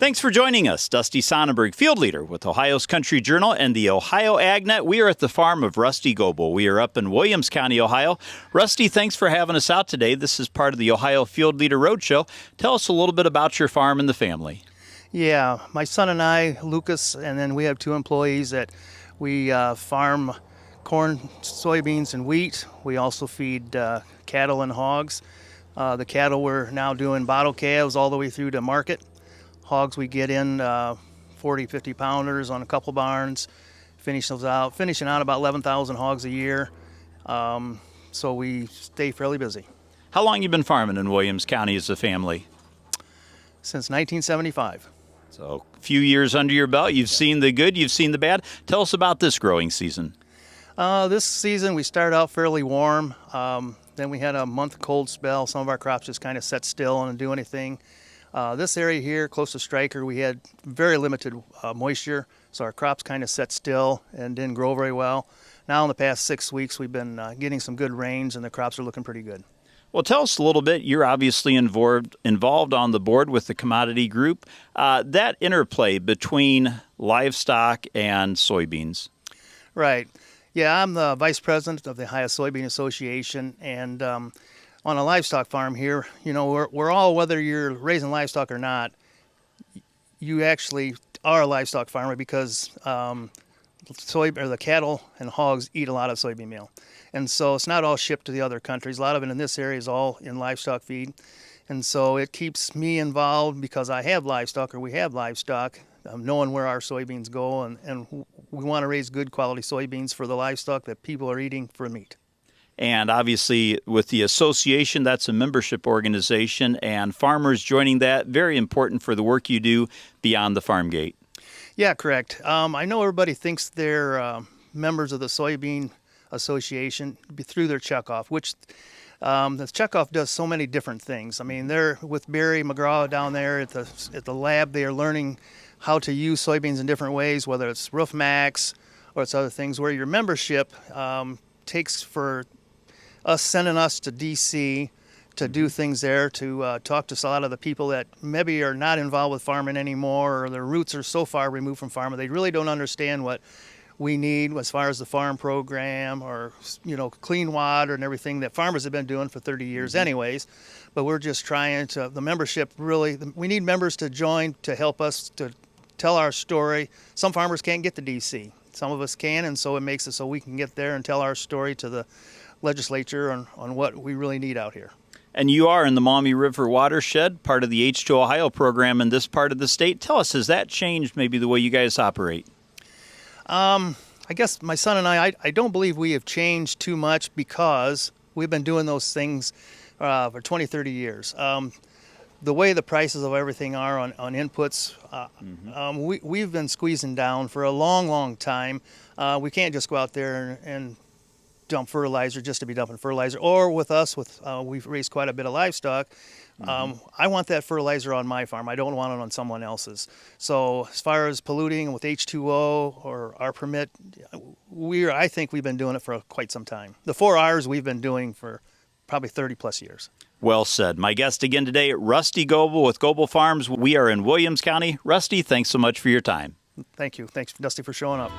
Thanks for joining us. Dusty Sonnenberg, Field Leader with Ohio's Country Journal and the Ohio AgNet. We are at the farm of Rusty Goebel. We are up in Williams County, Ohio. Rusty, thanks for having us out today. This is part of the Ohio Field Leader Roadshow. Tell us a little bit about your farm and the family. Yeah, my son and I, Lucas, and then we have two employees that we farm corn, soybeans, and wheat. We also feed cattle and hogs. The cattle we're now doing bottle calves all the way through to market. Hogs we get in 40, 50 pounders on a couple barns, finishing out about 11,000 hogs a year. So we stay fairly busy. How long you been farming in Williams County as a family? Since 1975. So a few years under your belt. You've seen the good, you've seen the bad. Tell us about this growing season. This season we started out fairly warm. Then we had a month cold spell. Some of our crops just kind of sat still and didn't do anything. This area here, close to Stryker, we had very limited moisture, so our crops kind of sat still and didn't grow very well. Now in the past 6 weeks, we've been getting some good rains, and the crops are looking pretty good. Well, tell us a little bit. You're obviously involved on the board with the commodity group. That interplay between livestock and soybeans. Right. Yeah, I'm the vice president of the Ohio Soybean Association, and on a livestock farm here, you know, we're all, whether you're raising livestock or not, you actually are a livestock farmer because the cattle and hogs eat a lot of soybean meal. And so it's not all shipped to the other countries. A lot of it in this area is all in livestock feed. And so it keeps me involved because I have livestock, or we have livestock, knowing where our soybeans go. And we want to raise good quality soybeans for the livestock that people are eating for meat. And obviously with the association, that's a membership organization, and farmers joining that, very important for the work you do beyond the farm gate. Yeah, correct. I know everybody thinks they're members of the Soybean Association through their checkoff, which the checkoff does so many different things. I mean, they're with Barry McGraw down there at the lab. They are learning how to use soybeans in different ways, whether it's Roof Max or it's other things, where your membership takes for us sending us to D.C. to do things there, to talk to a lot of the people that maybe are not involved with farming anymore, or their roots are so far removed from farming, they really don't understand what we need as far as the farm program, or, you know, clean water and everything that farmers have been doing for 30 years anyways. But we're just trying to, the membership really, we need members to join to help us to tell our story. Some farmers can't get to D.C. Some of us can, and so it makes it so we can get there and tell our story to the legislature on what we really need out here. And you are in the Maumee River watershed, part of the H2 Ohio program in this part of the state. Tell us, has that changed maybe the way you guys operate? I guess my son and I don't believe we have changed too much because we've been doing those things for 20, 30 years. The way the prices of everything are on inputs, we've been squeezing down for a long, long time. We can't just go out there and dump fertilizer just to be dumping fertilizer. Or with us, we've raised quite a bit of livestock. I want that fertilizer on my farm. I don't want it on someone else's. So as far as polluting with H2O or our permit, I think we've been doing it for quite some time. The 4 R's we've been doing for probably 30 plus years. Well said. My guest again today, Rusty Goebel with Goebel Farms. We are in Williams County. Rusty, thanks so much for your time. Thank you. Thanks, Dusty, for showing up.